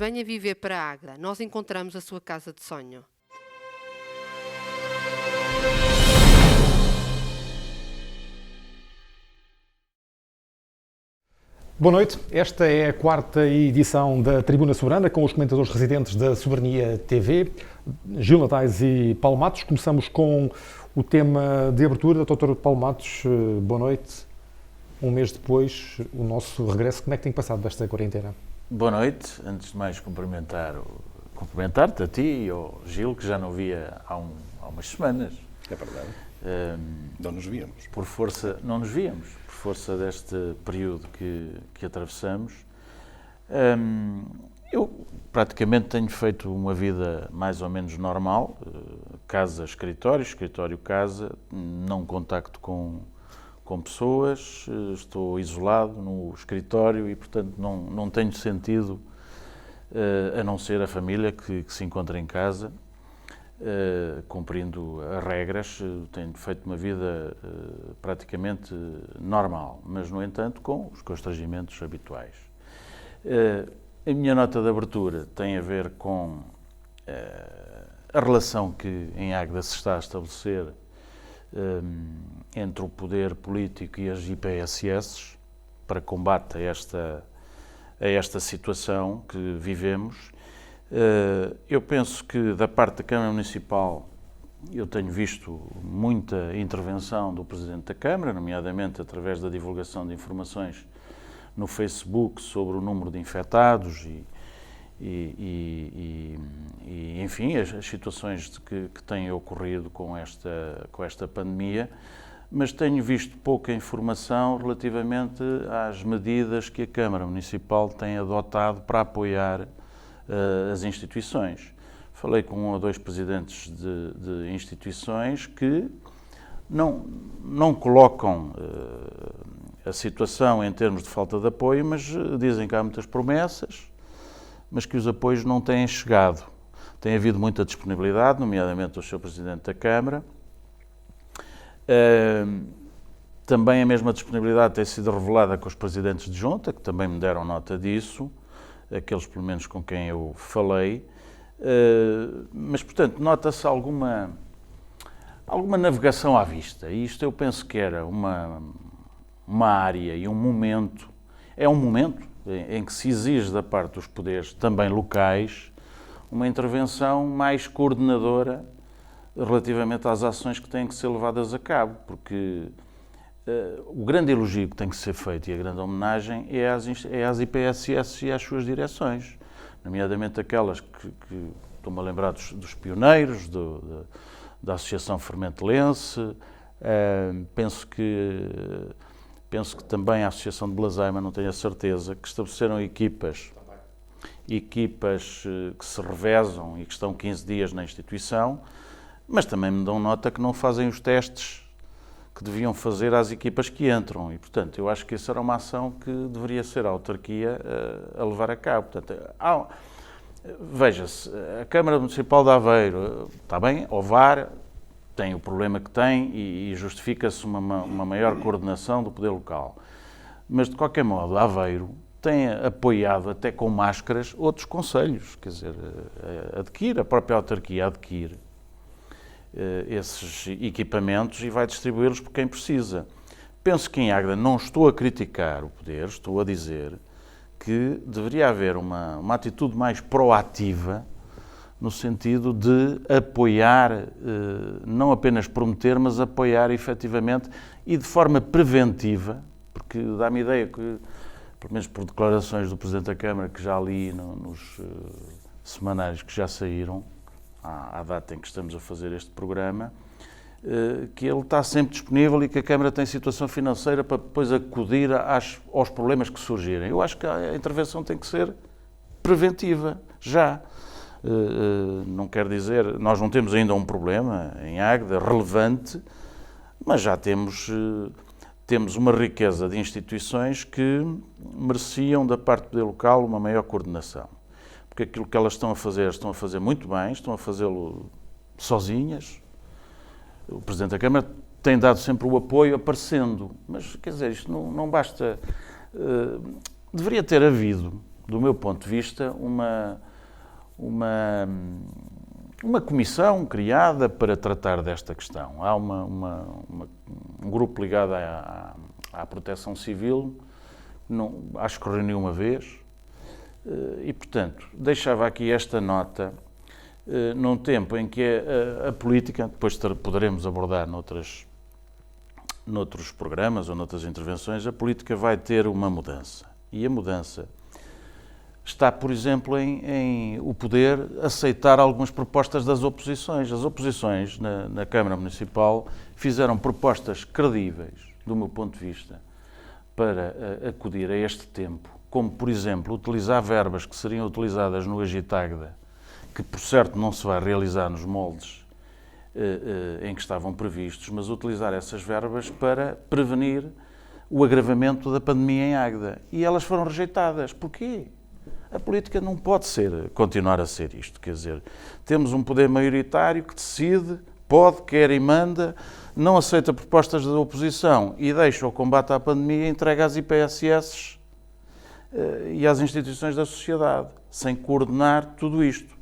venha viver para Águeda. Nós encontramos a sua casa de sonho. Boa noite, esta é a quarta edição da Tribuna Soberana com os comentadores residentes da Soberania TV, Gil Natais e Paulo Matos. Começamos com o tema de abertura. Dr. Paulo Matos, boa noite. Um mês depois, o nosso regresso, como é que tem passado desta quarentena? Boa noite. Antes de mais cumprimentar-te a ti e ao Gil, que já não via há umas semanas. É verdade. Não nos víamos. Não nos víamos, por força deste período que atravessamos. Eu praticamente tenho feito uma vida mais ou menos normal, casa-escritório, escritório-casa, não contacto com pessoas, estou isolado no escritório e, portanto, não tenho sentido, a não ser a família que se encontra em casa, cumprindo as regras. Tenho feito uma vida praticamente normal, mas, no entanto, com os constrangimentos habituais. A minha nota de abertura tem a ver com a relação que em Águeda se está a estabelecer entre o poder político e as IPSS para combate a esta situação que vivemos. Eu penso que, da parte da Câmara Municipal, eu tenho visto muita intervenção do Presidente da Câmara, nomeadamente através da divulgação de informações no Facebook sobre o número de infectados e enfim, as situações que têm ocorrido com esta pandemia, mas tenho visto pouca informação relativamente às medidas que a Câmara Municipal tem adotado para apoiar as instituições. Falei com 1 ou 2 presidentes de instituições que não colocam a situação em termos de falta de apoio, mas dizem que há muitas promessas, mas que os apoios não têm chegado. Tem havido muita disponibilidade, nomeadamente do Sr. Presidente da Câmara. Também a mesma disponibilidade tem sido revelada com os presidentes de junta, que também me deram nota disso, aqueles pelo menos com quem eu falei. Mas, portanto, nota-se alguma navegação à vista. E isto eu penso que era uma área e um momento, em que se exige da parte dos poderes, também locais, uma intervenção mais coordenadora relativamente às ações que têm que ser levadas a cabo, porque o grande elogio que tem que ser feito e a grande homenagem é às IPSS e às suas direções, nomeadamente aquelas que estou-me a lembrar dos pioneiros, da Associação Fermentelense, penso que também a Associação de Belazema, não tenho a certeza, que estabeleceram equipas que se revezam e que estão 15 dias na instituição, mas também me dão nota que não fazem os testes que deviam fazer às equipas que entram. E, portanto, eu acho que essa era uma ação que deveria ser a autarquia a levar a cabo. Portanto, veja-se, a Câmara Municipal de Aveiro, está bem, o VAR tem o problema que tem e justifica-se uma maior coordenação do poder local. Mas, de qualquer modo, Aveiro tem apoiado, até com máscaras, outros concelhos. Quer dizer, a própria autarquia adquire esses equipamentos e vai distribuí-los por quem precisa. Penso que em Águeda não estou a criticar o poder, estou a dizer que deveria haver uma atitude mais proativa no sentido de apoiar, não apenas prometer, mas apoiar efetivamente e de forma preventiva, porque dá-me a ideia que, pelo menos por declarações do Presidente da Câmara, que já li nos semanários que já saíram, à data em que estamos a fazer este programa, que ele está sempre disponível e que a Câmara tem situação financeira para depois acudir aos problemas que surgirem. Eu acho que a intervenção tem que ser preventiva, já. Não quer dizer, nós não temos ainda um problema em Águeda relevante, mas já temos uma riqueza de instituições que mereciam da parte do poder local uma maior coordenação. Porque aquilo que elas estão a fazer muito bem, estão a fazê-lo sozinhas. O Presidente da Câmara tem dado sempre o apoio aparecendo, mas, quer dizer, isto não basta. Deveria ter havido do meu ponto de vista, uma comissão criada para tratar desta questão. Há um grupo ligado à Proteção Civil, acho que reuniu uma vez, e, portanto, deixava aqui esta nota, num tempo em que a política, depois poderemos abordar noutros programas ou noutras intervenções, a política vai ter uma mudança. E a mudança está, por exemplo, em o poder aceitar algumas propostas das oposições. As oposições na Câmara Municipal fizeram propostas credíveis, do meu ponto de vista, para acudir a este tempo, como, por exemplo, utilizar verbas que seriam utilizadas no Agitagda, que, por certo, não se vai realizar nos moldes em que estavam previstos, mas utilizar essas verbas para prevenir o agravamento da pandemia em Águeda. E elas foram rejeitadas. Porquê? A política não pode continuar a ser isto. Quer dizer, temos um poder maioritário que decide, pode, quer e manda, não aceita propostas da oposição e deixa o combate à pandemia entregue às IPSS e às instituições da sociedade, sem coordenar tudo isto.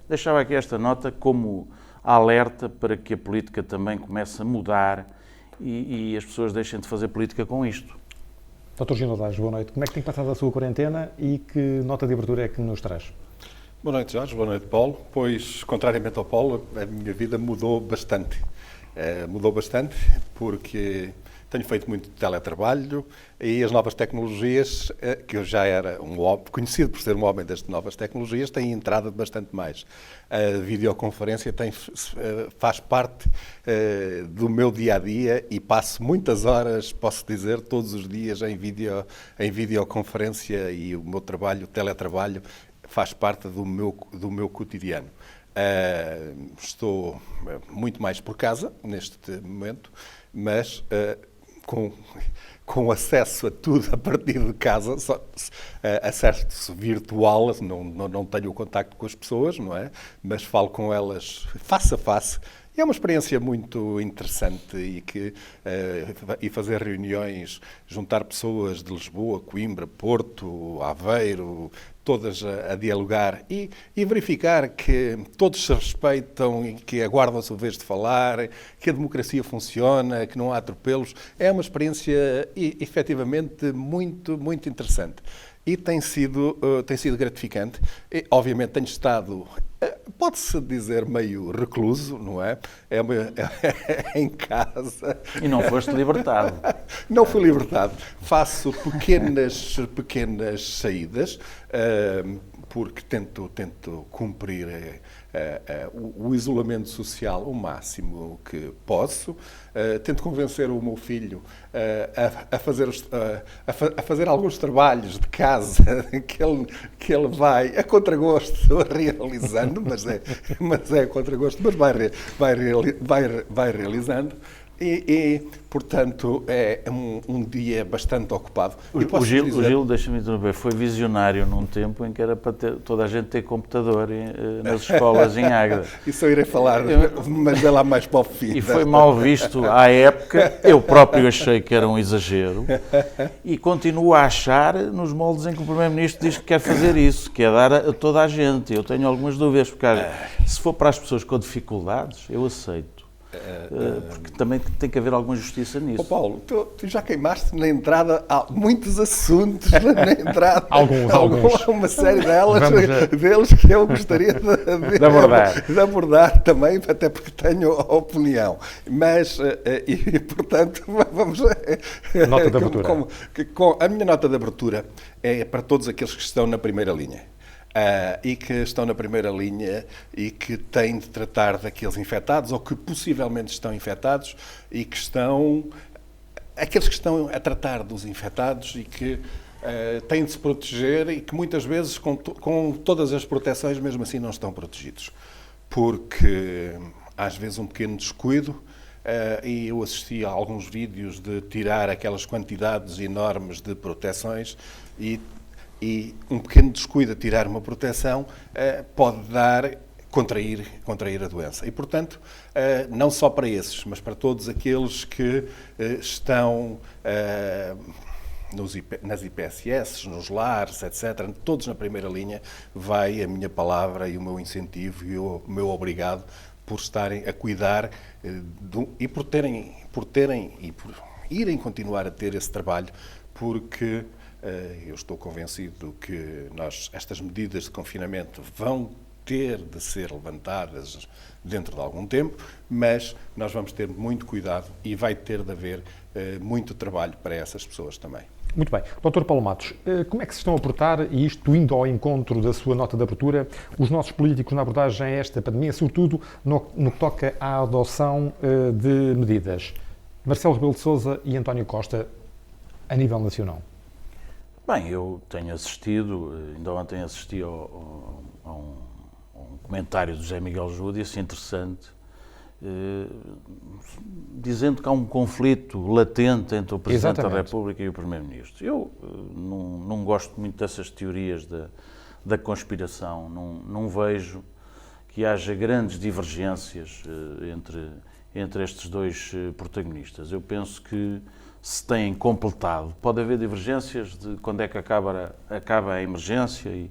Deixava aqui esta nota como alerta para que a política também comece a mudar e as pessoas deixem de fazer política com isto. Dr. Gilnotaz, boa noite. Como é que tem passado a sua quarentena e que nota de abertura é que nos traz? Boa noite, Jorge. Boa noite, Paulo. Pois, contrariamente ao Paulo, a minha vida mudou bastante. Mudou bastante porque tenho feito muito teletrabalho e as novas tecnologias, que eu já era conhecido por ser um homem das novas tecnologias, têm entrado bastante mais. A videoconferência faz parte do meu dia-a-dia e passo muitas horas, posso dizer, todos os dias em videoconferência e o meu trabalho, o teletrabalho, faz parte do meu cotidiano. Estou muito mais por casa, neste momento, mas com acesso a tudo a partir de casa, acesso virtual, não tenho o contacto com as pessoas, não é? Mas falo com elas face a face. E é uma experiência muito interessante e fazer reuniões, juntar pessoas de Lisboa, Coimbra, Porto, Aveiro, todas a dialogar e verificar que todos se respeitam e que aguardam a sua vez de falar, que a democracia funciona, que não há atropelos. É uma experiência efetivamente muito, muito interessante. E tem sido gratificante. E, obviamente tenho estado, pode-se dizer, meio recluso, não é? Em casa. E não foste libertado. Não fui libertado. Faço pequenas saídas, porque tento cumprir o isolamento social o máximo que posso. Tento convencer o meu filho a fazer alguns trabalhos de casa que ele vai a contragosto realizando, mas é a contragosto, mas vai realizando. Portanto, é um dia bastante ocupado. O Gil, deixa-me interromper, foi visionário num tempo em que era para toda a gente ter computador nas escolas em Águeda. Isso eu irei falar, mas é lá mais para o fim. E foi mal visto à época, eu próprio achei que era um exagero, e continuo a achar nos moldes em que o Primeiro-Ministro diz que quer fazer isso, que é dar a toda a gente. Eu tenho algumas dúvidas, porque se for para as pessoas com dificuldades, eu aceito. Porque também tem que haver alguma justiça nisso. Paulo, tu já queimaste na entrada muitos assuntos, na entrada, alguns. Uma série deles que eu gostaria de abordar também, até porque tenho opinião. Mas, portanto, vamos... Nota de abertura. A minha nota de abertura é para todos aqueles que estão na primeira linha. E que estão na primeira linha e que têm de tratar daqueles infectados ou que possivelmente estão infectados e que aqueles que estão a tratar dos infectados e que têm de se proteger e que muitas vezes com todas as proteções mesmo assim não estão protegidos. Porque às vezes um pequeno descuido, e eu assisti a alguns vídeos de tirar aquelas quantidades enormes de proteções e um pequeno descuido a tirar uma proteção pode contrair a doença. E, portanto, não só para esses, mas para todos aqueles que estão nas IPSS, nos lares, etc., todos na primeira linha, vai a minha palavra e o meu incentivo e o meu obrigado por estarem a cuidar e por irem continuar a ter esse trabalho, porque eu estou convencido que estas medidas de confinamento vão ter de ser levantadas dentro de algum tempo, mas nós vamos ter muito cuidado e vai ter de haver muito trabalho para essas pessoas também. Muito bem. Dr. Paulo Matos, como é que se estão a portar, e isto indo ao encontro da sua nota de abertura, os nossos políticos na abordagem a esta pandemia, sobretudo no que toca à adoção de medidas? Marcelo Rebelo de Sousa e António Costa, a nível nacional. Bem, eu tenho assistido, ainda ontem assisti a um comentário do José Miguel Júdice interessante, dizendo que há um conflito latente entre o Presidente da República e o Primeiro-Ministro. Eu não gosto muito dessas teorias da conspiração, não vejo que haja grandes divergências entre estes dois protagonistas. Eu penso que se têm completado. Pode haver divergências de quando é que acaba a emergência e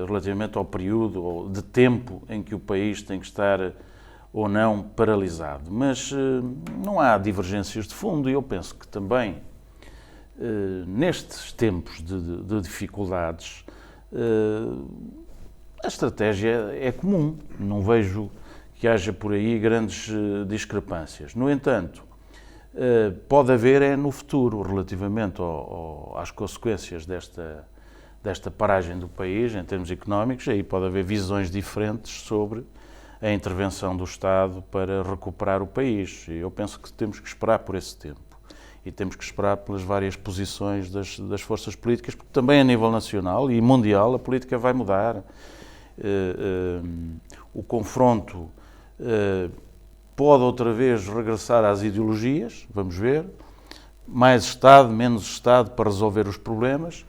relativamente ao período de tempo em que o país tem que estar ou não paralisado. Mas não há divergências de fundo e eu penso que também nestes tempos de dificuldades a estratégia é comum. Não vejo que haja por aí grandes discrepâncias. No entanto, pode haver no futuro, relativamente às consequências desta paragem do país, em termos económicos, aí pode haver visões diferentes sobre a intervenção do Estado para recuperar o país. E eu penso que temos que esperar por esse tempo. E temos que esperar pelas várias posições das forças políticas, porque também a nível nacional e mundial a política vai mudar. O confronto pode outra vez regressar às ideologias, vamos ver, mais Estado, menos Estado para resolver os problemas,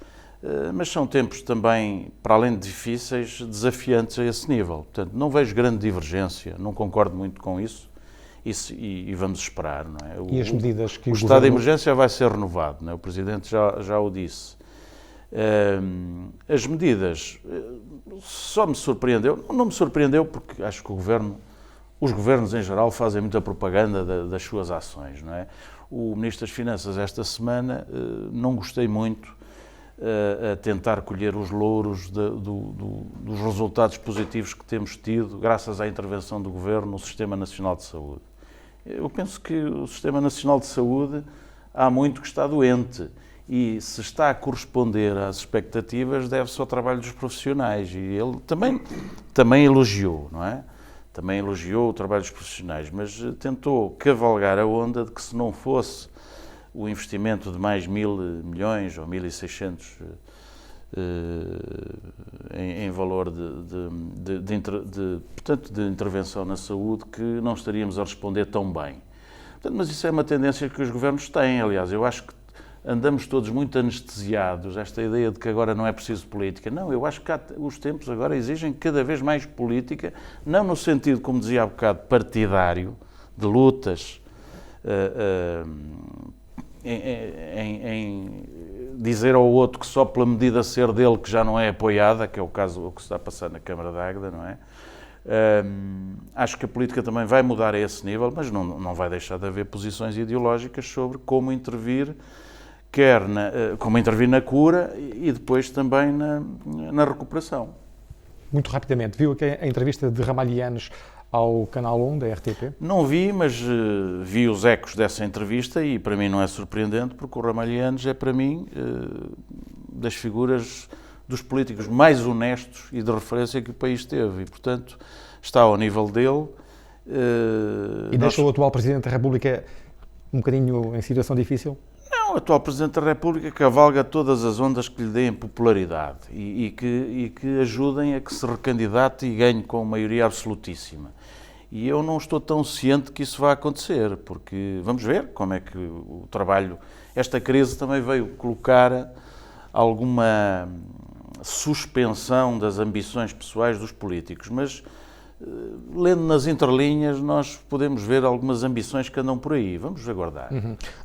mas são tempos também, para além de difíceis, desafiantes a esse nível. Portanto, não vejo grande divergência, não concordo muito com isso e vamos esperar. Não é? E as medidas que o estado de emergência vai ser renovado, não é? O Presidente já o disse. As medidas só me surpreendeu, não me surpreendeu porque acho que os governos em geral fazem muita propaganda das suas ações, não é? O Ministro das Finanças esta semana não gostei muito a tentar colher os louros dos resultados positivos que temos tido graças à intervenção do Governo no Sistema Nacional de Saúde. Eu penso que o Sistema Nacional de Saúde há muito que está doente e se está a corresponder às expectativas deve-se ao trabalho dos profissionais e ele também elogiou, não é? Também elogiou o trabalho dos profissionais, mas tentou cavalgar a onda de que se não fosse o investimento de mais 1.000 milhões ou 1.600 em valor portanto, de intervenção na saúde, que não estaríamos a responder tão bem. Portanto, mas isso é uma tendência que os governos têm, aliás, eu acho que andamos todos muito anestesiados, esta ideia de que agora não é preciso política. Não, eu acho que os tempos agora exigem cada vez mais política, não no sentido, como dizia há bocado, partidário, de lutas, em dizer ao outro que só pela medida ser dele que já não é apoiada, que é o caso o que se está a passar na Câmara de Águeda, não é? Acho que a política também vai mudar a esse nível, mas não vai deixar de haver posições ideológicas sobre como intervir, como intervir na cura e depois também na recuperação. Muito rapidamente, viu aqui a entrevista de Ramalhianes ao Canal 1 da RTP? Não vi, mas vi os ecos dessa entrevista e para mim não é surpreendente, porque o Ramalhianes é para mim das figuras dos políticos mais honestos e de referência que o país teve e, portanto, está ao nível dele. E deixa o atual Presidente da República um bocadinho em situação difícil? Não, o atual Presidente da República cavalga todas as ondas que lhe deem popularidade e que ajudem a que se recandidate e ganhe com maioria absolutíssima. E eu não estou tão ciente que isso vai acontecer, porque vamos ver como é que o trabalho... Esta crise também veio colocar alguma suspensão das ambições pessoais dos políticos, mas lendo nas entrelinhas, nós podemos ver algumas ambições que andam por aí. Vamos aguardar.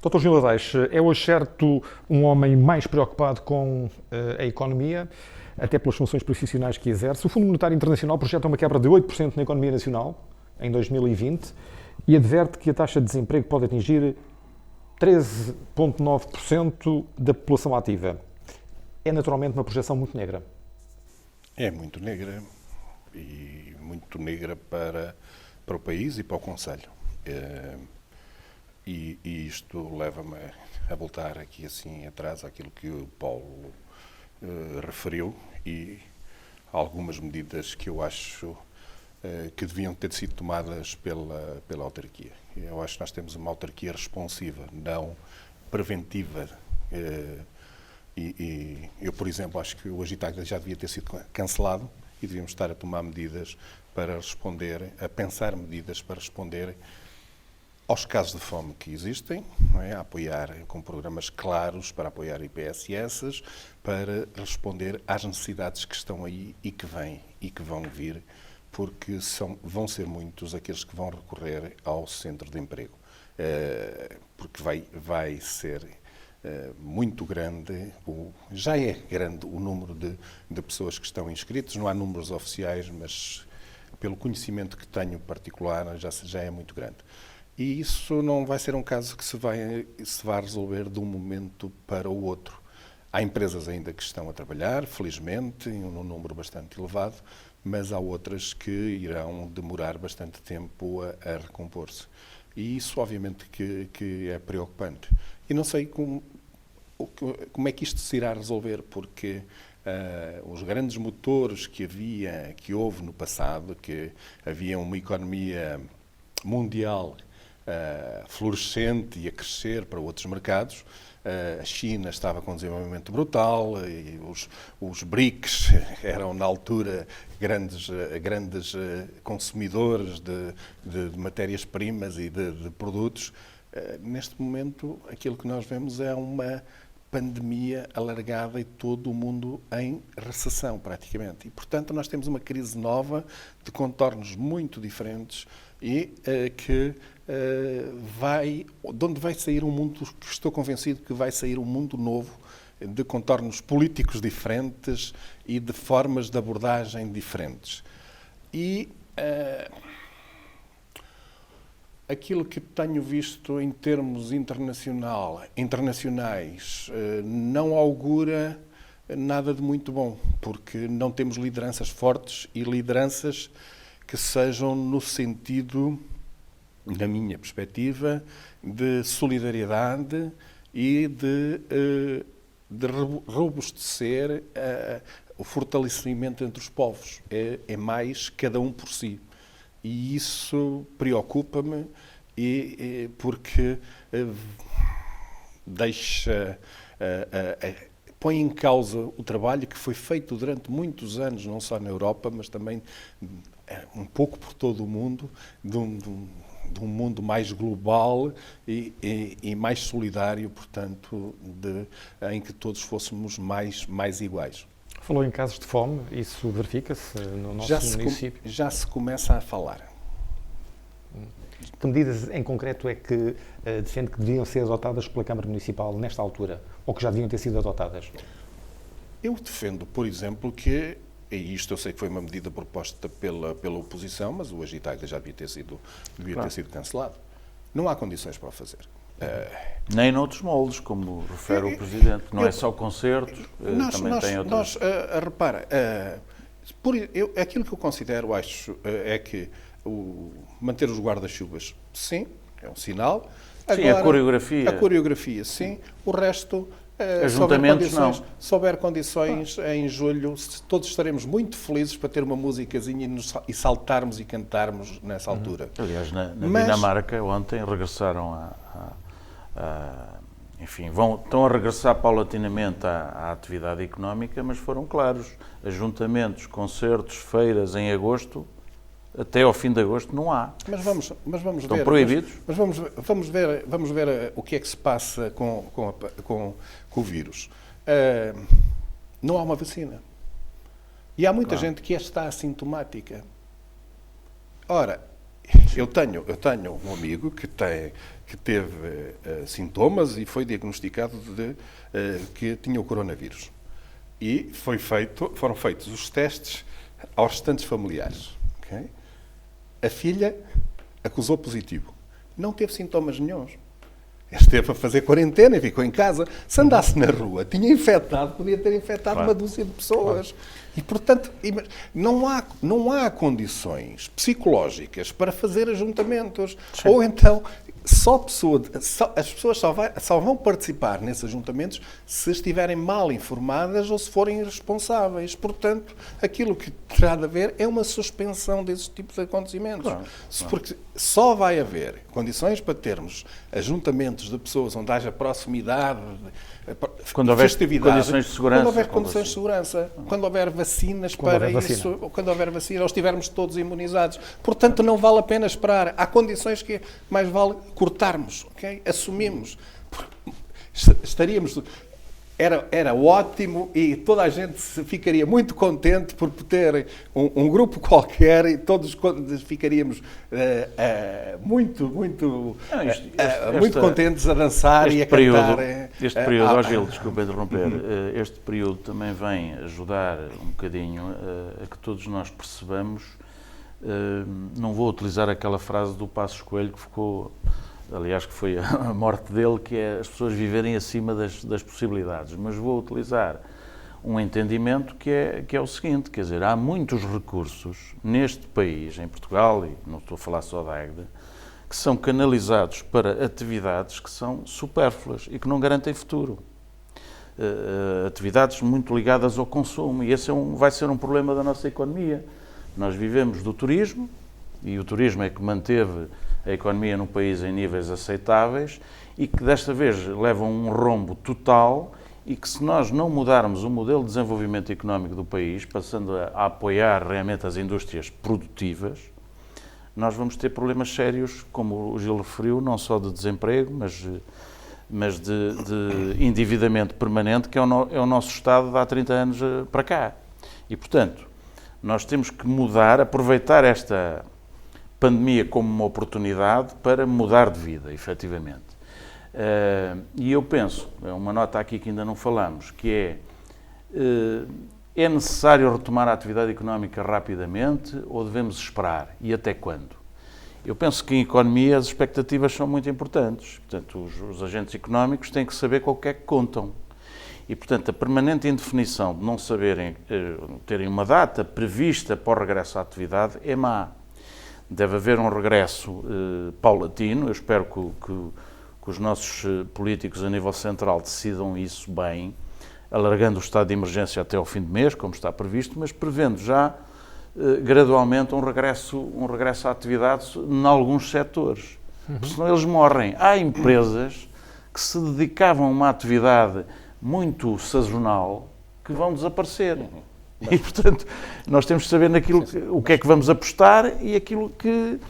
Dr. Gil Adais, é hoje certo um homem mais preocupado com a economia, até pelas funções profissionais que exerce. O Fundo Monetário Internacional projeta uma quebra de 8% na economia nacional em 2020 e adverte que a taxa de desemprego pode atingir 13,9% da população ativa. É naturalmente uma projeção muito negra. É muito negra e muito negra para o país e para o Conselho. E isto leva-me a voltar aqui assim atrás àquilo que o Paulo referiu e algumas medidas que eu acho que deviam ter sido tomadas pela autarquia. Eu acho que nós temos uma autarquia responsiva, não preventiva. E eu, por exemplo, acho que o Agitagda já devia ter sido cancelado e devíamos estar a tomar medidas para responder, a pensar medidas para responder aos casos de fome que existem, não é? A apoiar com programas claros para apoiar IPSS, para responder às necessidades que estão aí e que vêm e que vão vir, porque vão ser muitos aqueles que vão recorrer ao centro de emprego, porque vai ser muito grande, já é grande o número de pessoas que estão inscritas, não há números oficiais, mas pelo conhecimento que tenho particular já é muito grande. E isso não vai ser um caso que se vai resolver de um momento para o outro. Há empresas ainda que estão a trabalhar, felizmente, em um número bastante elevado, mas há outras que irão demorar bastante tempo a recompor-se. E isso, obviamente, que é preocupante. E não sei como é que isto se irá resolver, porque os grandes motores que houve no passado, que havia uma economia mundial florescente e a crescer para outros mercados. A China estava com um desenvolvimento brutal e os BRICS eram, na altura, grandes consumidores de matérias-primas e de produtos. Neste momento, aquilo que nós vemos é uma pandemia alargada e todo o mundo em recessão, praticamente. E, portanto, nós temos uma crise nova, de contornos muito diferentes e de onde vai sair um mundo, que estou convencido que vai sair um mundo novo, de contornos políticos diferentes e de formas de abordagem diferentes. E aquilo que tenho visto em termos internacionais não augura nada de muito bom, porque não temos lideranças fortes e lideranças que sejam no sentido, na minha perspectiva, de solidariedade e de robustecer o fortalecimento entre os povos. É mais cada um por si. E isso preocupa-me porque põe em causa o trabalho que foi feito durante muitos anos, não só na Europa, mas também um pouco por todo o mundo, de um mundo mais global e mais solidário, portanto, em que todos fôssemos mais iguais. Falou em casos de fome, isso verifica-se no nosso município? Já se começa a falar. Que medidas em concreto é que defende que deviam ser adotadas pela Câmara Municipal nesta altura, ou que já deviam ter sido adotadas? Eu defendo, por exemplo, que, e isto eu sei que foi uma medida proposta pela oposição, mas o Agitagda já devia ter sido cancelado. Não há condições para o fazer. Nem noutros moldes, como refere o Presidente. Não é só concertos, também tem outras... Repara, aquilo que eu considero, acho, é que manter os guarda-chuvas, sim, é um sinal. Sim, agora, a coreografia. A coreografia, sim. O resto... Ajuntamentos, não. Se houver condições, em julho, todos estaremos muito felizes para ter uma musicazinha e saltarmos e cantarmos nessa altura. Aliás, na Dinamarca, ontem, regressaram enfim, estão a regressar paulatinamente à atividade económica, mas foram claros. Ajuntamentos, concertos, feiras em agosto, até ao fim de agosto não há. Mas vamos Estão ver, proibidos? Mas vamos ver o que é que se passa com o vírus. Não há uma vacina. E há muita gente que está assintomática. Ora, eu tenho um amigo que teve sintomas e foi diagnosticado que tinha o coronavírus. E foram feitos os testes aos restantes familiares. Okay? A filha acusou positivo. Não teve sintomas nenhuns. Esteve a fazer quarentena e ficou em casa. Se andasse na rua, podia ter infectado uma dúzia de pessoas. E, portanto, não há condições psicológicas para fazer ajuntamentos. Sim. Ou então, as pessoas só vão participar nesses ajuntamentos se estiverem mal informadas ou se forem irresponsáveis. Portanto, aquilo que terá de haver é uma suspensão desses tipos de acontecimentos. Porque só vai haver condições para termos ajuntamentos de pessoas onde haja proximidade, quando houver festividade, condições de segurança. quando houver condições de segurança, quando houver vacinas para isso, quando houver vacina, ou estivermos todos imunizados. Portanto, não vale a pena esperar. Há condições que mais vale cortarmos, okay? Assumimos. Estaríamos... Era ótimo e toda a gente ficaria muito contente por ter um grupo qualquer e todos ficaríamos muito contentes a dançar e a cantar. Este período, Gil, desculpa interromper, este período também vem ajudar um bocadinho a que todos nós percebamos, não vou utilizar aquela frase do Passos Coelho que ficou... Aliás, que foi a morte dele, que é as pessoas viverem acima das possibilidades. Mas vou utilizar um entendimento que é o seguinte, quer dizer, há muitos recursos neste país, em Portugal, e não estou a falar só da Águeda, que são canalizados para atividades que são supérfluas e que não garantem futuro. Atividades muito ligadas ao consumo, e esse vai ser um problema da nossa economia. Nós vivemos do turismo, e o turismo é que manteve a economia num país em níveis aceitáveis e que desta vez levam um rombo total e que se nós não mudarmos o modelo de desenvolvimento económico do país, passando a apoiar realmente as indústrias produtivas, nós vamos ter problemas sérios, como o Gil referiu, não só de desemprego, mas de endividamento permanente, que é o nosso Estado de há 30 anos para cá. E, portanto, nós temos que mudar, aproveitar esta pandemia como uma oportunidade para mudar de vida, efetivamente. E eu penso, é uma nota aqui que ainda não falamos, que é necessário retomar a atividade económica rapidamente ou devemos esperar? E até quando? Eu penso que em economia as expectativas são muito importantes. Portanto, os agentes económicos têm que saber com o que é que contam. E, portanto, a permanente indefinição de não saberem, terem uma data prevista para o regresso à atividade é má. Deve haver um regresso paulatino. Eu espero que os nossos políticos a nível central decidam isso bem, alargando o estado de emergência até ao fim do mês, como está previsto, mas prevendo já gradualmente um regresso à atividade em alguns setores. Porque senão eles morrem. Há empresas que se dedicavam a uma atividade muito sazonal que vão desaparecer. E, portanto, nós temos que saber o que é que vamos apostar e aquilo que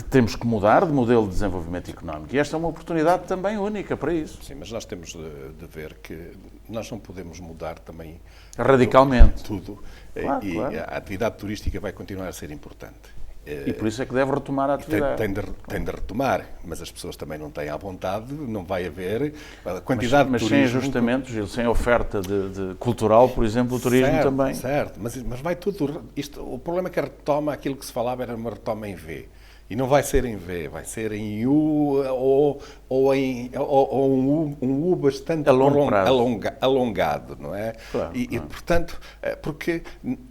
temos que mudar de modelo de desenvolvimento económico. E esta é uma oportunidade também única para isso. Sim, mas nós temos de ver que nós não podemos mudar também radicalmente tudo. Claro, e claro. A atividade turística vai continuar a ser importante. E por isso é que deve retomar a atividade. Tem de retomar, mas as pessoas também não têm à vontade, não vai haver a quantidade mas de turismo... Mas sem ajustamentos, sem oferta de cultural, por exemplo, o turismo certo, também. Certo, mas vai tudo... O problema é que a retoma, aquilo que se falava era uma retoma em V. E não vai ser em V, vai ser em U ou um U bastante alongado, não é? Claro, e, portanto, porque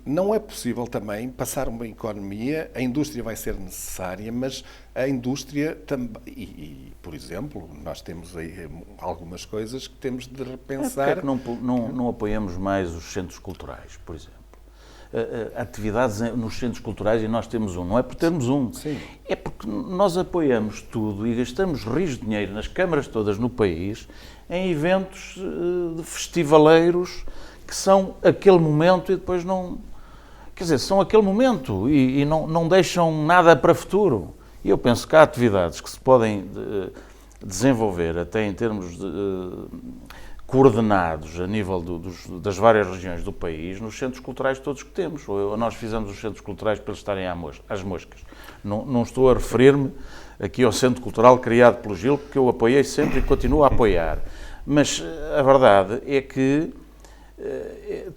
não é possível também passar uma economia, a indústria vai ser necessária, mas a indústria também, por exemplo, nós temos aí algumas coisas que temos de repensar. Porque é que não apoiamos mais os centros culturais, por exemplo? Atividades nos centros culturais e nós temos um. Não é por termos um. Sim. É porque nós apoiamos tudo e gastamos rios de dinheiro nas câmaras todas no país em eventos de festivaleiros que são aquele momento e depois não... Quer dizer, são aquele momento e não deixam nada para futuro. E eu penso que há atividades que se podem desenvolver até em termos coordenados a nível das várias regiões do país nos centros culturais todos que temos. Ou nós fizemos os centros culturais para eles estarem às moscas. Não estou a referir-me aqui ao centro cultural criado pelo Gil, porque eu apoiei sempre e continuo a apoiar. Mas a verdade é que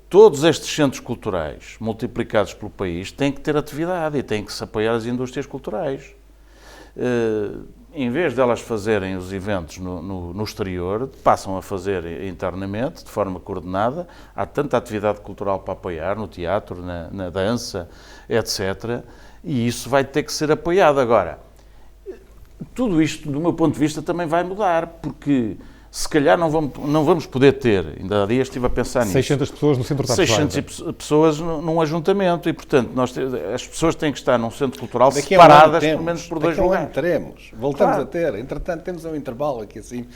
todos estes centros culturais multiplicados pelo país têm que ter atividade e têm que se apoiar as indústrias culturais. Em vez de elas fazerem os eventos no exterior, passam a fazer internamente, de forma coordenada. Há tanta atividade cultural para apoiar, no teatro, na dança, etc. E isso vai ter que ser apoiado. Agora, tudo isto, do meu ponto de vista, também vai mudar, porque se calhar não vamos poder ter, ainda há dias estive a pensar nisso, 600 pessoas no centro de artes 600 pessoas num ajuntamento e, portanto, as pessoas têm que estar num centro cultural separadas, pelo menos por 2 lugares. Teremos, voltamos a ter. Entretanto, temos um intervalo aqui assim.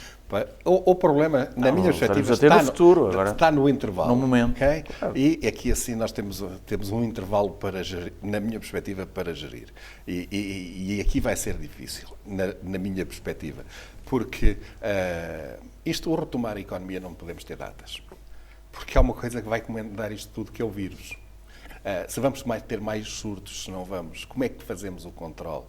O problema, na minha perspectiva, está no intervalo. No momento. Okay? Claro. E aqui assim nós temos um intervalo para gerir, na minha perspectiva, para gerir. E aqui vai ser difícil, na minha perspectiva. Porque o retomar a economia não podemos ter datas. Porque há uma coisa que vai comandar isto tudo, que é o vírus. Se vamos ter mais surtos, se não vamos, como é que fazemos o controle?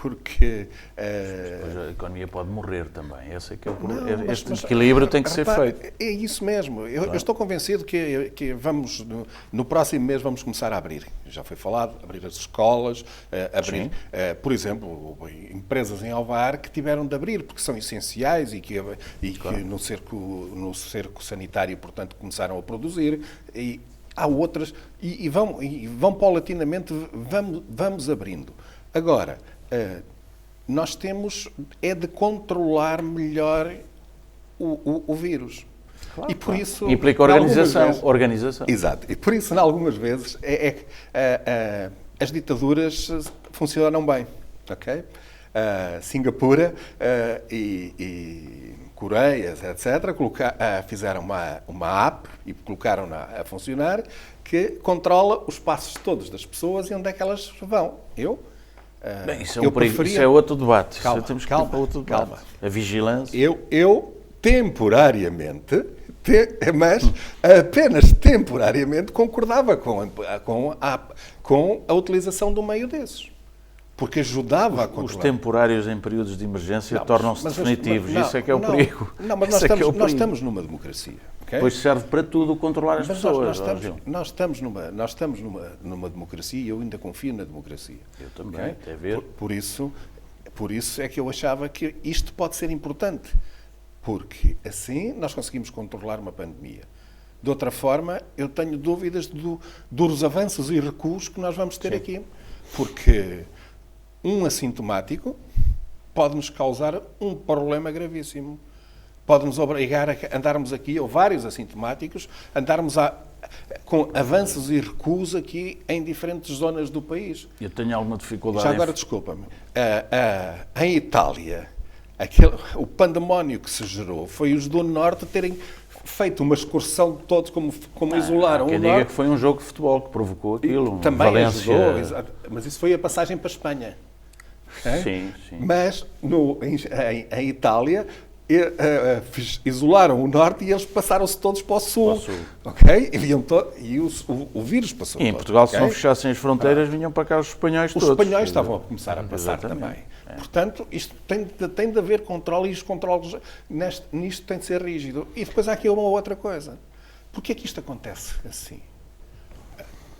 Porque... a economia pode morrer também. Esse é que é o problema. Este equilíbrio tem que ser feito. É isso mesmo. Eu estou convencido que vamos, no próximo mês, vamos começar a abrir. Já foi falado, abrir as escolas, abrir, por exemplo, empresas em Alvar que tiveram de abrir porque são essenciais e que no cerco sanitário, portanto, começaram a produzir. E há outras, e vão paulatinamente, vamos abrindo. Agora, nós temos de controlar melhor o vírus. Claro, e por isso implica organização. Exato. E por isso, em algumas vezes, as ditaduras funcionam bem. Okay? Singapura e Coreias, etc., fizeram uma app e colocaram-na a funcionar que controla os passos todos das pessoas e onde é que elas vão. Bem, isso é outro debate. Temos que ir para outro debate. Calma. A vigilância. Eu temporariamente, mas apenas temporariamente, concordava com a utilização do meio desses. Porque ajudava a controlar. Os temporários em períodos de emergência tornam-se definitivos. Isso é que é o perigo. Não, mas nós estamos numa democracia. Okay? Pois serve para tudo controlar as pessoas. Nós estamos numa democracia e eu ainda confio na democracia. Eu também, até ver. Por isso é que eu achava que isto pode ser importante. Porque assim nós conseguimos controlar uma pandemia. De outra forma, eu tenho dúvidas dos avanços e recuos que nós vamos ter aqui. Porque um assintomático pode-nos causar um problema gravíssimo. Pode-nos obrigar a andarmos aqui, ou vários assintomáticos, com avanços e recuos aqui em diferentes zonas do país. Eu tenho alguma dificuldade. Já agora, desculpa-me. Em Itália, o pandemónio que se gerou foi os do Norte terem feito uma excursão de todos, como isolaram o Norte. Quem diga que foi um jogo de futebol que provocou aquilo. Também Valência... ajudou, mas isso foi a passagem para a Espanha. Sim. Mas em Itália isolaram o Norte e eles passaram-se todos para o Sul. Okay? E o vírus passou. E em Portugal, se não fechassem as fronteiras, vinham para cá os espanhóis todos. Os espanhóis estavam a começar a passar também. Portanto, isto tem de haver controle e os controles nisto têm de ser rígido. E depois há aqui uma outra coisa. Porquê é que isto acontece assim?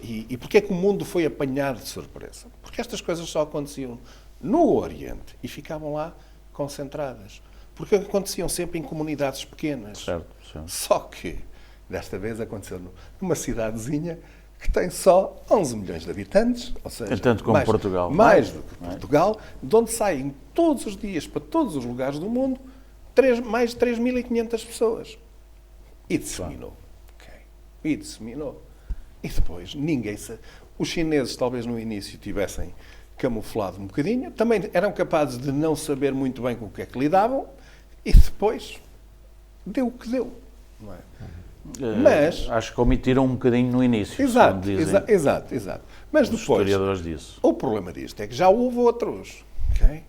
E porquê é que o mundo foi apanhado de surpresa? Porque estas coisas só aconteciam no Oriente e ficavam lá concentradas. Porque aconteciam sempre em comunidades pequenas. Certo. Só que, desta vez, aconteceu numa cidadezinha que tem só 11 milhões de habitantes, ou seja, tanto como Portugal. Mais do que Portugal, de onde saem todos os dias para todos os lugares do mundo mais de 3.500 pessoas. E disseminou. E disseminou. E depois, os chineses, talvez no início, tivessem camuflado um bocadinho, também eram capazes de não saber muito bem com o que é que lidavam, e depois deu o que deu. Não é? Mas acho que omitiram um bocadinho no início. Exato. Mas os depois, historiadores disso. O problema disto é que já houve outros. Okay?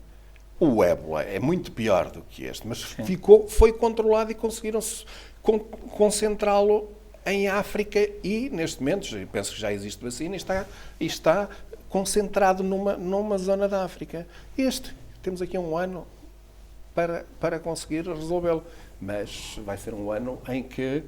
O ébola é muito pior do que este, mas foi controlado e conseguiram-se concentrá-lo em África e, neste momento, penso que já existe vacina e está concentrado numa zona da África. Temos aqui um ano para conseguir resolvê-lo, mas vai ser um ano em que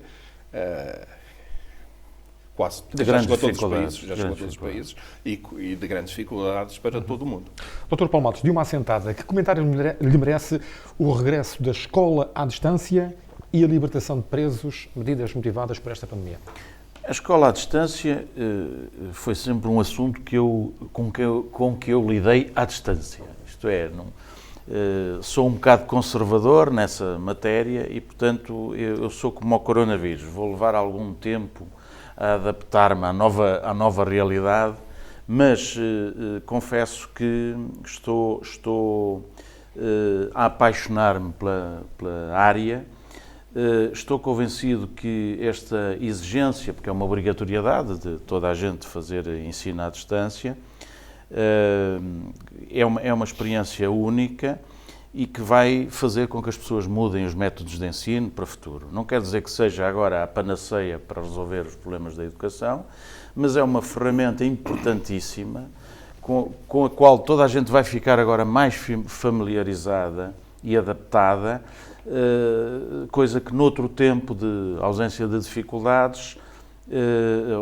quase já chegou a todos os países e de grandes dificuldades para todo o mundo. Dr. Paulo Matos, de uma assentada, que comentário lhe merece o regresso da escola à distância e a libertação de presos, medidas motivadas por esta pandemia? A escola à distância foi sempre um assunto com que eu lidei à distância. Isto é, sou um bocado conservador nessa matéria e, portanto, eu sou como o coronavírus. Vou levar algum tempo a adaptar-me à nova realidade, mas confesso que estou a apaixonar-me pela área. Estou convencido que esta exigência, porque é uma obrigatoriedade de toda a gente fazer ensino à distância, é uma experiência única e que vai fazer com que as pessoas mudem os métodos de ensino para o futuro. Não quer dizer que seja agora a panaceia para resolver os problemas da educação, mas é uma ferramenta importantíssima com a qual toda a gente vai ficar agora mais familiarizada e adaptada, coisa que noutro tempo de ausência de dificuldades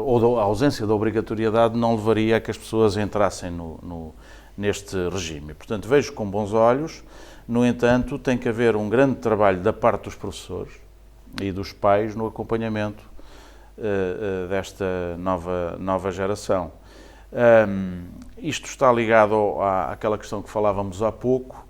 ou da ausência da obrigatoriedade não levaria a que as pessoas entrassem neste regime. Portanto, vejo com bons olhos. No entanto, tem que haver um grande trabalho da parte dos professores e dos pais no acompanhamento desta nova geração. Isto está ligado àquela questão que falávamos há pouco,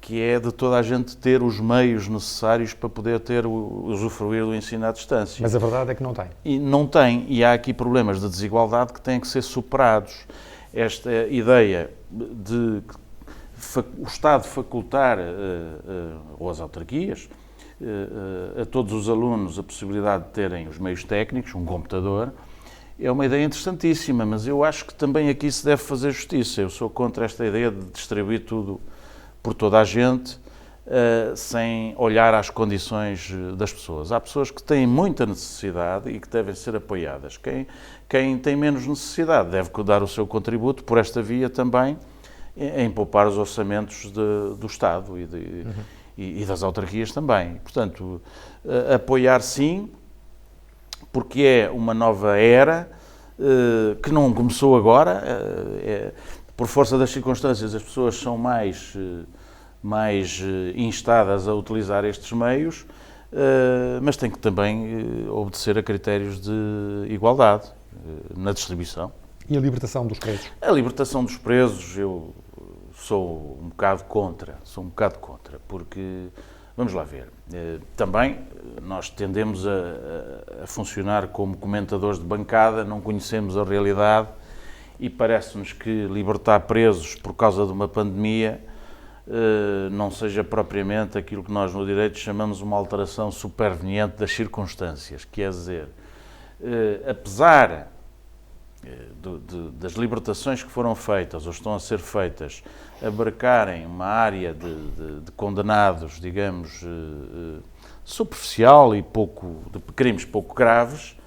que é de toda a gente ter os meios necessários para poder usufruir do ensino à distância. Mas a verdade é que não tem. E não tem, e há aqui problemas de desigualdade que têm que ser superados. Esta ideia de o Estado facultar, ou as autarquias, a todos os alunos a possibilidade de terem os meios técnicos, um computador, é uma ideia interessantíssima, mas eu acho que também aqui se deve fazer justiça. Eu sou contra esta ideia de distribuir tudo por toda a gente, sem olhar às condições das pessoas. Há pessoas que têm muita necessidade e que devem ser apoiadas. Quem tem menos necessidade deve dar o seu contributo por esta via também, em poupar os orçamentos do Estado e das autarquias também. Portanto, apoiar sim, porque é uma nova era que não começou agora. Por força das circunstâncias, as pessoas são mais instadas a utilizar estes meios, mas tem que também obedecer a critérios de igualdade na distribuição. E a libertação dos presos? A libertação dos presos, eu sou um bocado contra, porque, vamos lá ver, também nós tendemos a funcionar como comentadores de bancada, não conhecemos a realidade e parece-nos que libertar presos por causa de uma pandemia não seja propriamente aquilo que nós no direito chamamos uma alteração superveniente das circunstâncias, quer dizer, apesar das libertações que foram feitas ou estão a ser feitas abarcarem uma área de condenados, digamos, superficial e de crimes pouco graves,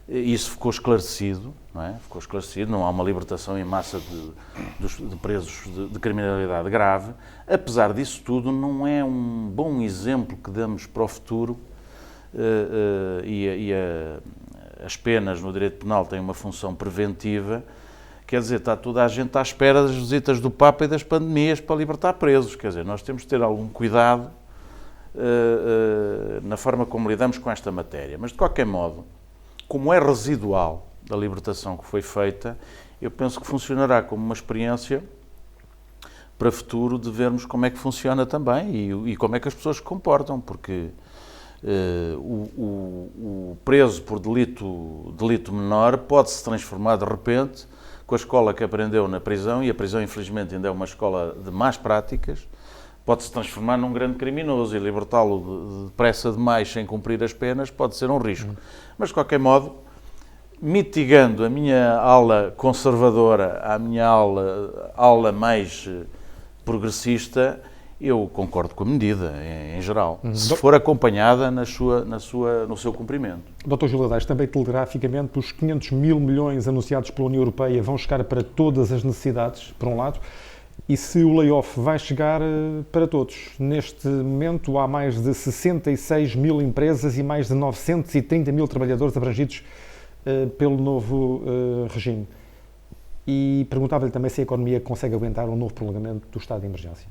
isso ficou esclarecido, não é? Ficou esclarecido, não há uma libertação em massa de presos de criminalidade grave. Apesar disso tudo, não é um bom exemplo que damos para o futuro as penas no direito penal têm uma função preventiva, quer dizer, está toda a gente à espera das visitas do Papa e das pandemias para libertar presos, quer dizer, nós temos de ter algum cuidado na forma como lidamos com esta matéria, mas de qualquer modo, como é residual a libertação que foi feita, eu penso que funcionará como uma experiência para o futuro de vermos como é que funciona também e como é que as pessoas se comportam, porque o preso por delito menor pode-se transformar de repente com a escola que aprendeu na prisão, e a prisão infelizmente ainda é uma escola de más práticas, pode-se transformar num grande criminoso e libertá-lo depressa demais sem cumprir as penas pode ser um risco. Mas de qualquer modo, mitigando a minha ala conservadora à minha ala mais progressista, Eu concordo com a medida, em geral, se for acompanhada no seu cumprimento. Dr. Gil Ladares, também telegraficamente, os 500 mil milhões anunciados pela União Europeia vão chegar para todas as necessidades, por um lado, e se o layoff vai chegar para todos. Neste momento há mais de 66 mil empresas e mais de 930 mil trabalhadores abrangidos pelo novo regime. E perguntava-lhe também se a economia consegue aguentar um novo prolongamento do estado de emergência.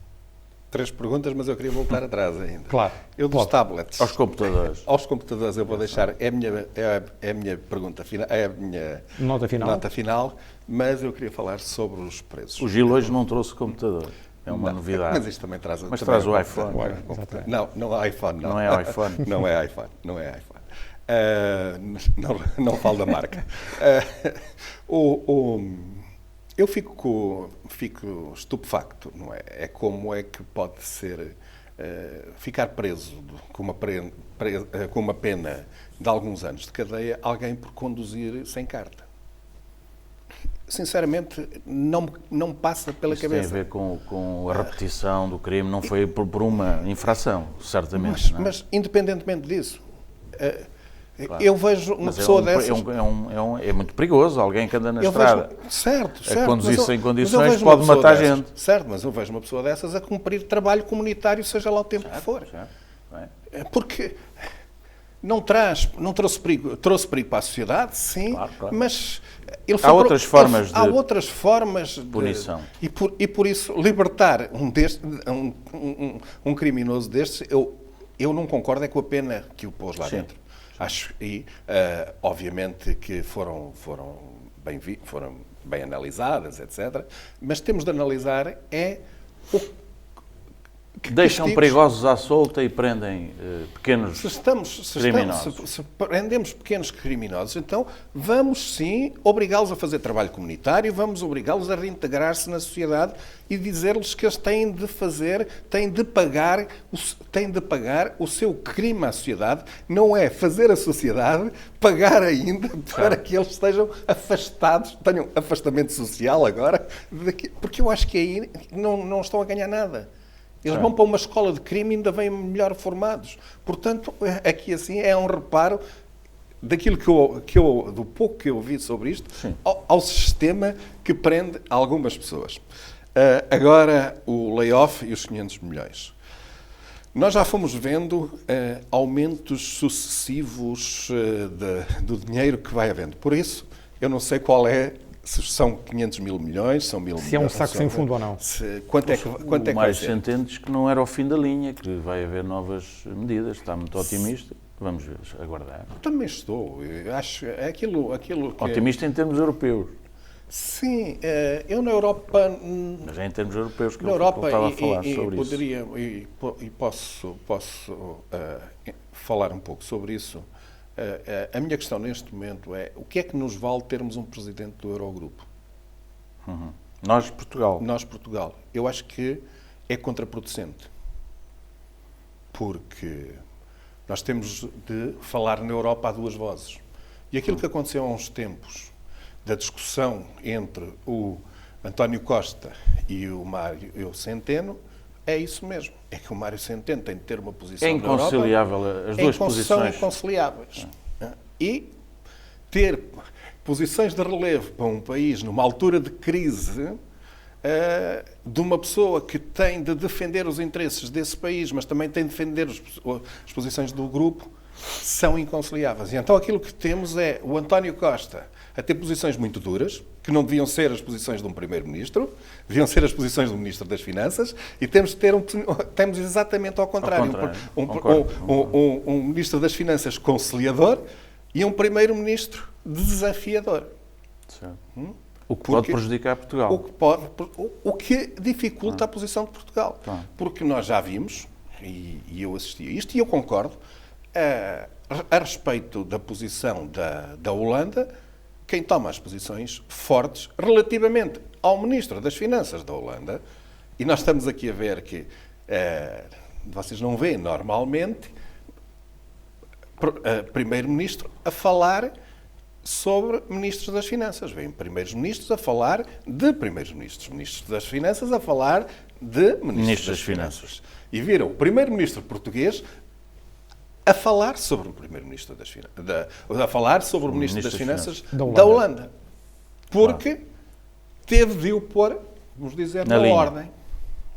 3 perguntas, mas eu queria voltar atrás ainda. Claro. Eu dos tablets. Aos computadores. Aos computadores eu vou deixar, é a minha pergunta final, é a minha Nota final, mas eu queria falar sobre os preços. O Gil hoje não trouxe computador. É uma novidade. Mas isto também traz, mas traz o iPhone. Não é iPhone, não. Não é iPhone. Não é iPhone, não é iPhone. Não falo da marca. Eu fico estupefacto, não é? É como é que pode ser ficar preso com uma pena de alguns anos de cadeia alguém por conduzir sem carta. Sinceramente, não passa pela Isso cabeça. Tem a ver com a repetição do crime, não foi por uma infração, certamente. Mas independentemente disso, claro. Eu vejo uma pessoa dessas... É muito perigoso, alguém que anda na estrada. Certo. A conduzir sem condições pode matar gente. Certo, mas eu vejo uma pessoa dessas a cumprir trabalho comunitário, seja lá o tempo que for. Porque não trouxe perigo para a sociedade, sim, claro. Mas... Há outras formas de punição. E por isso, libertar um criminoso destes, eu não concordo com a pena que o pôs lá dentro. Acho, obviamente que foram bem analisadas, etc. Mas temos de analisar deixam perigosos à solta e prendem pequenos criminosos. Se prendemos pequenos criminosos, então vamos sim obrigá-los a fazer trabalho comunitário, vamos obrigá-los a reintegrar-se na sociedade e dizer-lhes que eles têm de pagar o seu crime à sociedade. Não é fazer a sociedade pagar ainda para que eles estejam afastados, tenham afastamento social agora, porque eu acho que aí não estão a ganhar nada. Eles vão para uma escola de crime e ainda vêm melhor formados. Portanto, aqui assim é um reparo daquilo do pouco que eu ouvi sobre isto, ao sistema que prende algumas pessoas. Agora, o layoff e os 500 milhões. Nós já fomos vendo aumentos sucessivos do dinheiro que vai havendo. Por isso, eu não sei qual é. Se são 500 mil milhões, são 1.000 milhões. Se é um saco sem fundo ou não. Quanto é que Mário Centeno diz que não era o fim da linha, que vai haver novas medidas. Está muito otimista. Vamos ver, aguardar. Também estou. Eu acho aquilo que... Otimista em termos europeus. Sim, eu na Europa... Mas é em termos europeus que na eu Europa, estava a falar sobre isso. Posso falar um pouco sobre isso. A minha questão neste momento é o que é que nos vale termos um presidente do Eurogrupo? Nós, Portugal. Nós, Portugal. Eu acho que é contraproducente. Porque nós temos de falar na Europa a duas vozes. E aquilo que aconteceu há uns tempos, da discussão entre o António Costa e o Mário Centeno, é isso mesmo. É que o Mário Centeno tem de ter uma posição na Europa. É inconciliável as duas posições. São inconciliáveis. E ter posições de relevo para um país numa altura de crise de uma pessoa que tem de defender os interesses desse país, mas também tem de defender as posições do grupo, são inconciliáveis. E então aquilo que temos é o António Costa a ter posições muito duras, que não deviam ser as posições de um primeiro-ministro, deviam ser as posições do ministro das Finanças, e temos exatamente ao contrário. Um ministro das Finanças conciliador e um primeiro-ministro desafiador. Certo. O que pode prejudicar Portugal. O que dificulta a posição de Portugal. Porque nós já vimos, e eu assisti a isto, e eu concordo, a respeito da posição da Holanda, quem toma as posições fortes relativamente ao Ministro das Finanças da Holanda, e nós estamos aqui a ver que vocês não veem normalmente Primeiro-Ministro a falar sobre Ministros das Finanças. Vêm Primeiros-Ministros a falar de Primeiros-Ministros, Ministros das Finanças a falar de Ministro das Finanças. E viram o Primeiro-Ministro português a falar sobre o Primeiro-Ministro das Finanças, a falar sobre o Ministro das Finanças da Holanda. Porque teve de o pôr, vamos dizer, na ordem.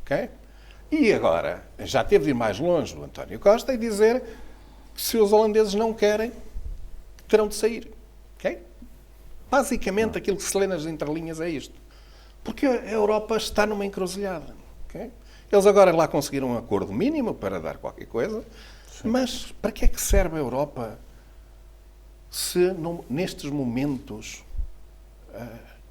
Okay? E agora, já teve de ir mais longe o António Costa e dizer que se os holandeses não querem, terão de sair. Okay? Basicamente, aquilo que se lê nas entrelinhas é isto. Porque a Europa está numa encruzilhada. Okay? Eles agora lá conseguiram um acordo mínimo para dar qualquer coisa, mas para que é que serve a Europa se nestes momentos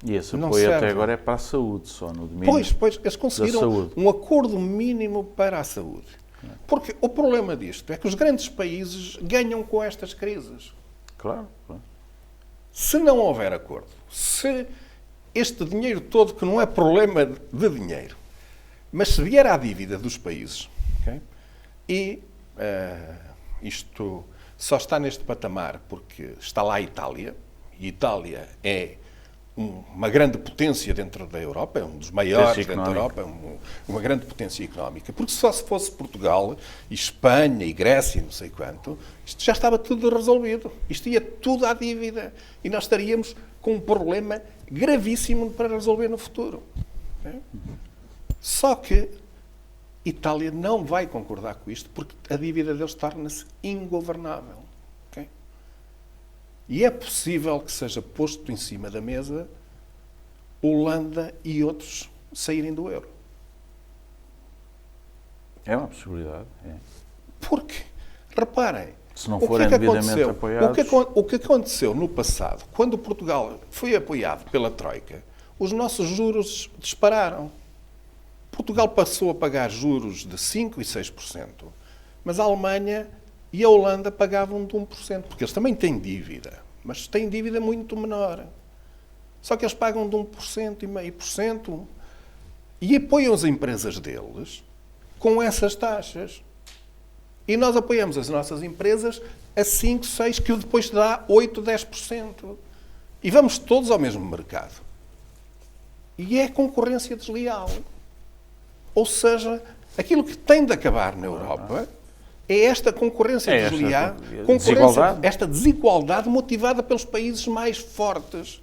e esse apoio até agora é para a saúde, só no domínio. Pois, eles conseguiram um acordo mínimo para a saúde. Porque o problema disto é que os grandes países ganham com estas crises. Claro. Se não houver acordo, se este dinheiro todo, que não é problema de dinheiro, mas se vier à dívida dos países, okay? E isto só está neste patamar porque está lá a Itália, e Itália é uma grande potência dentro da Europa, é um dos maiores dentro da Europa, é uma grande potência económica. Porque só se fosse Portugal, e Espanha, e Grécia, não sei quanto, isto já estava tudo resolvido. Isto ia tudo à dívida. E nós estaríamos com um problema gravíssimo para resolver no futuro. Okay? Só que Itália não vai concordar com isto, porque a dívida deles torna-se ingovernável. Okay? E é possível que seja posto em cima da mesa Holanda e outros saírem do euro. É uma possibilidade. É. Porque, reparem, se não forem devidamente apoiados... O que aconteceu no passado, quando Portugal foi apoiado pela Troika, os nossos juros dispararam. Portugal passou a pagar juros de 5% e 6%, mas a Alemanha e a Holanda pagavam de 1%, porque eles também têm dívida, mas têm dívida muito menor. Só que eles pagam de 1% e meio por cento e apoiam as empresas deles com essas taxas. E nós apoiamos as nossas empresas a 5%, 6%, que depois dá 8%, 10%. E vamos todos ao mesmo mercado. E é concorrência desleal. Ou seja, aquilo que tem de acabar na Europa é esta concorrência desleal, esta desigualdade motivada pelos países mais fortes,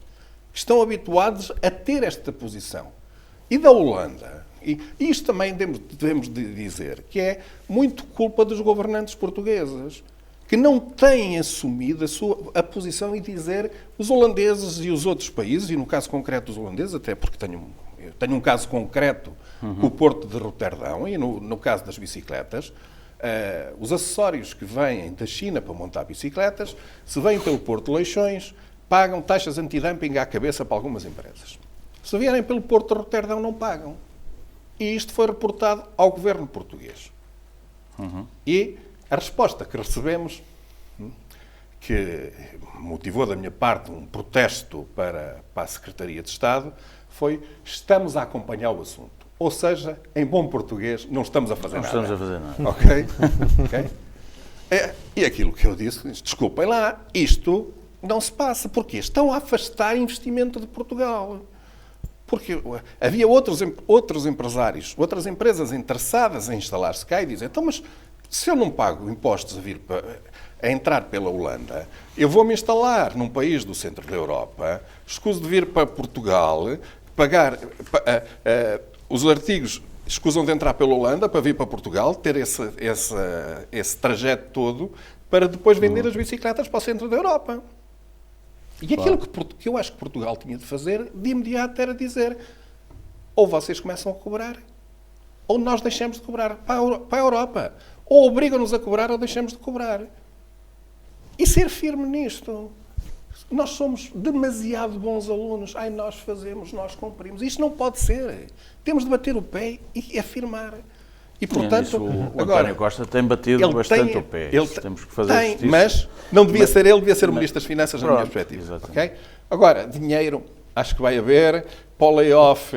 que estão habituados a ter esta posição. E da Holanda, e isto também devemos de dizer, que é muito culpa dos governantes portugueses, que não têm assumido a posição e dizer os holandeses e os outros países, e no caso concreto dos holandeses, até porque tenho um caso concreto com o Porto de Roterdão, e no caso das bicicletas, os acessórios que vêm da China para montar bicicletas, se vêm pelo Porto de Leixões, pagam taxas antidumping à cabeça para algumas empresas. Se vierem pelo Porto de Roterdão, não pagam. E isto foi reportado ao governo português. E a resposta que recebemos, que motivou da minha parte um protesto para a Secretaria de Estado, foi: estamos a acompanhar o assunto. Ou seja, em bom português, não estamos a fazer nada. Não estamos a fazer nada. Ok? E aquilo que eu disse, desculpem lá, isto não se passa. Porquê? Estão a afastar investimento de Portugal. Porque havia outros empresários, outras empresas interessadas em instalar-se cá e dizem: então, mas se eu não pago impostos a entrar pela Holanda, eu vou-me instalar num país do centro da Europa, escuso de vir para Portugal, pagar os artigos, escusam de entrar pela Holanda para vir para Portugal, ter esse trajeto todo, para depois vender as bicicletas para o centro da Europa. E aquilo que eu acho que Portugal tinha de fazer, de imediato, era dizer: ou vocês começam a cobrar, ou nós deixamos de cobrar para a Europa. Ou obrigam-nos a cobrar, ou deixamos de cobrar. E ser firme nisto. Nós somos demasiado bons alunos. Nós fazemos, nós cumprimos. Isto não pode ser. Temos de bater o pé e afirmar. E, portanto, o António Costa tem batido bastante o pé. Temos que fazer justiça. Mas não devia ser ele, devia ser o Ministro das Finanças, na minha perspectiva. Okay? Agora, dinheiro, acho que vai haver. Para o layoff,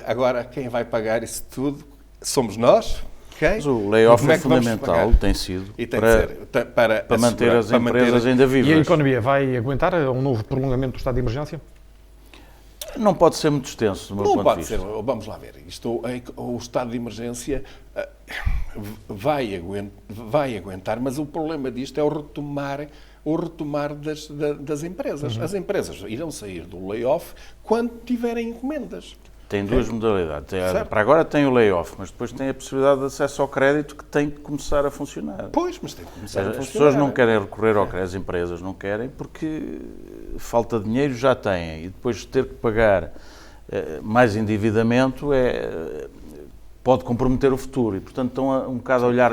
agora, quem vai pagar isso tudo somos nós. Okay? Mas o layoff é fundamental, tem sido, para manter as empresas ainda vivas. E a economia vai aguentar um novo prolongamento do estado de emergência? Não pode ser muito extenso, do meu Não ponto pode de vista. ser. Vamos lá ver. O estado de emergência vai aguentar, mas o problema disto é o retomar das empresas. As empresas irão sair do layoff quando tiverem encomendas. Tem duas modalidades. Certo. Para agora tem o layoff, mas depois tem a possibilidade de acesso ao crédito que tem que começar a funcionar. Pois, mas tem que começar a funcionar. As pessoas não querem recorrer ao crédito, as empresas não querem, porque falta de dinheiro já têm. E depois ter que pagar mais endividamento pode comprometer o futuro. E, portanto, estão um bocado a olhar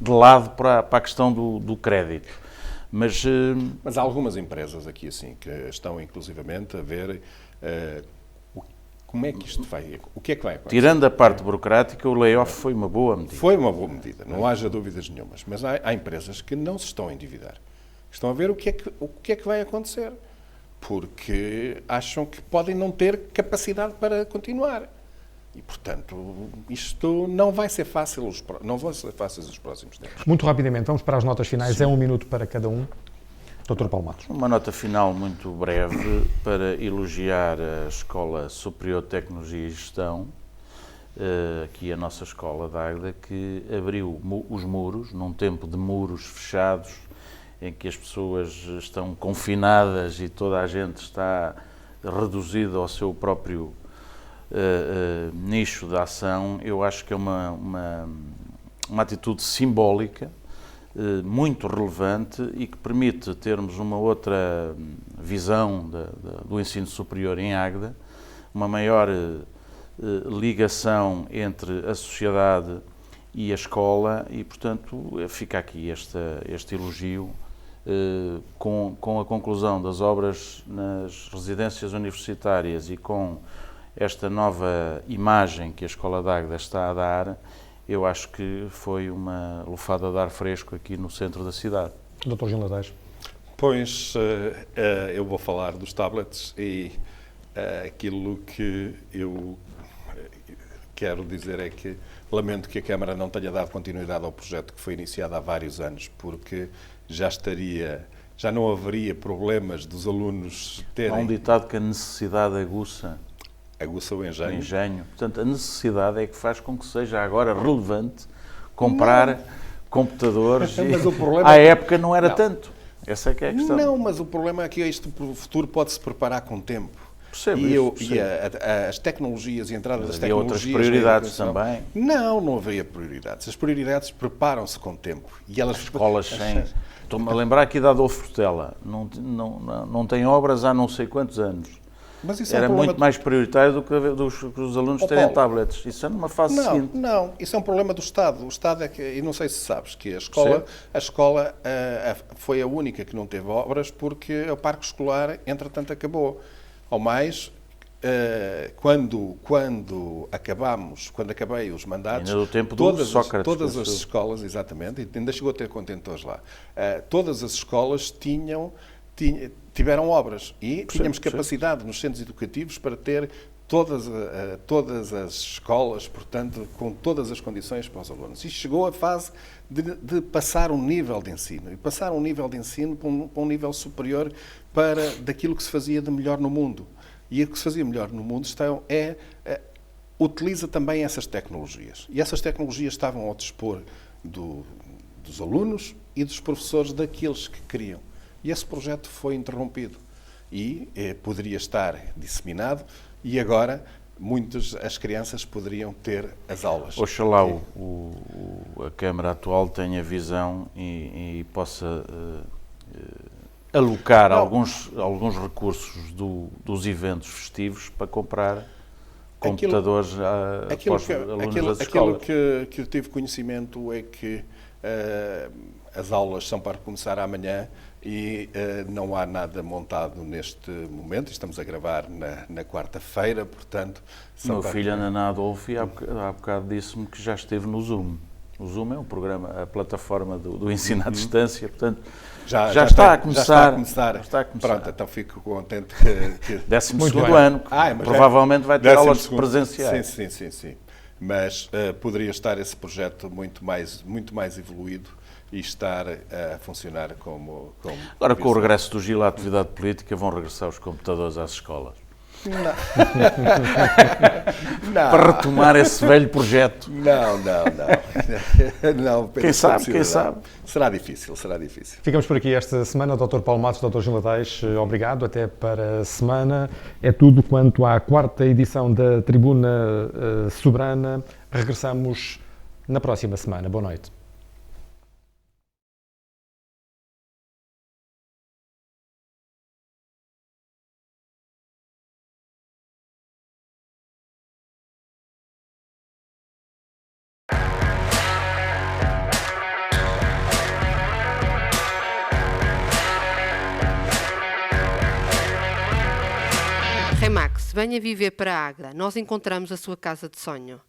de lado para a questão do crédito. Mas há algumas empresas aqui assim que estão inclusivamente a ver como é que isto vai, o que é que vai acontecer. tirando a parte burocrática, o layoff foi uma boa medida. Foi uma boa medida, não haja dúvidas nenhumas, mas há empresas que não se estão a endividar. Estão a ver o que é que vai acontecer, porque acham que podem não ter capacidade para continuar. E, portanto, isto não vai ser fácil os próximos tempos. Muito rapidamente, vamos para as notas finais. É 1 minuto para cada um. Dr. Paulo Matos. Uma nota final muito breve para elogiar a Escola Superior de Tecnologia e Gestão, aqui a nossa escola de Águeda, que abriu os muros, num tempo de muros fechados, em que as pessoas estão confinadas e toda a gente está reduzida ao seu próprio nicho de ação. Eu acho que é uma atitude simbólica, muito relevante e que permite termos uma outra visão do ensino superior em Águeda, uma maior ligação entre a sociedade e a escola e, portanto, fica aqui este elogio com a conclusão das obras nas residências universitárias e com esta nova imagem que a Escola de Águeda está a dar. Eu acho que foi uma lufada de ar fresco aqui no centro da cidade. Dr. Gil Natais. Pois, eu vou falar dos tablets e aquilo que eu quero dizer é que lamento que a Câmara não tenha dado continuidade ao projeto que foi iniciado há vários anos, porque já não haveria problemas dos alunos terem... Há um ditado que a necessidade aguça o engenho. Portanto, a necessidade é que faz com que seja agora relevante comprar computadores. Mas o problema à época não era tanto. Essa é que é a questão. Não, mas o problema é que isto para o futuro pode-se preparar com o tempo. Percebo. As tecnologias e a entrada das Havia tecnologias... outras prioridades também. Não haveria prioridades. As prioridades preparam-se com o tempo. E elas... As escolas sem... Estou-me a lembrar aqui da Adolfo Portela. Não tem obras há não sei quantos anos. Mas isso era é um muito mais prioritário do que os alunos terem tablets. Isso é numa fase seguinte. Não, isso é um problema do Estado. O Estado é que, e não sei se sabes, que a escola foi a única que não teve obras porque o parque escolar, entretanto, acabou. Ao mais, quando acabei os mandatos, ainda do tempo do Sócrates, todas as escolas, exatamente, e ainda chegou a ter contentores lá, todas as escolas tiveram obras e tínhamos capacidade nos centros educativos para ter todas as escolas, portanto, com todas as condições para os alunos. E chegou a fase de passar um nível de ensino, e passar um nível de ensino para um nível superior daquilo que se fazia de melhor no mundo. E o que se fazia melhor no mundo utiliza também essas tecnologias. E essas tecnologias estavam ao dispor dos alunos e dos professores daqueles que queriam. E esse projeto foi interrompido e poderia estar disseminado e agora as crianças poderiam ter as aulas. Oxalá a Câmara atual tenha visão e possa alocar alguns recursos dos eventos festivos para comprar computadores aos alunos das escolas. Aquilo que eu tive conhecimento é que as aulas são para começar amanhã e não há nada montado neste momento. Estamos a gravar na quarta-feira, portanto... Meu filho anda na Adolfo e há bocado disse-me que já esteve no Zoom. O Zoom é um programa, a plataforma do ensino à distância, portanto, já está a começar. Pronto, então fico contente que... 12º ano, provavelmente vai ter aulas presenciais. Sim. Mas poderia estar esse projeto muito mais evoluído e estar a funcionar como agora, com o regresso do Gil à atividade política, vão regressar os computadores às escolas. Não. para retomar esse velho projeto. Não. Não, Quem sabe, quem possibilidade. sabe. Será difícil, será difícil. Ficamos por aqui esta semana. Dr. Paulo Matos, Dr. Gil Latais, obrigado. Até para a semana. É tudo quanto à quarta edição da Tribuna Soberana. Regressamos na próxima semana. Boa noite. Remax, venha viver para a Águeda. Nós encontramos a sua casa de sonho.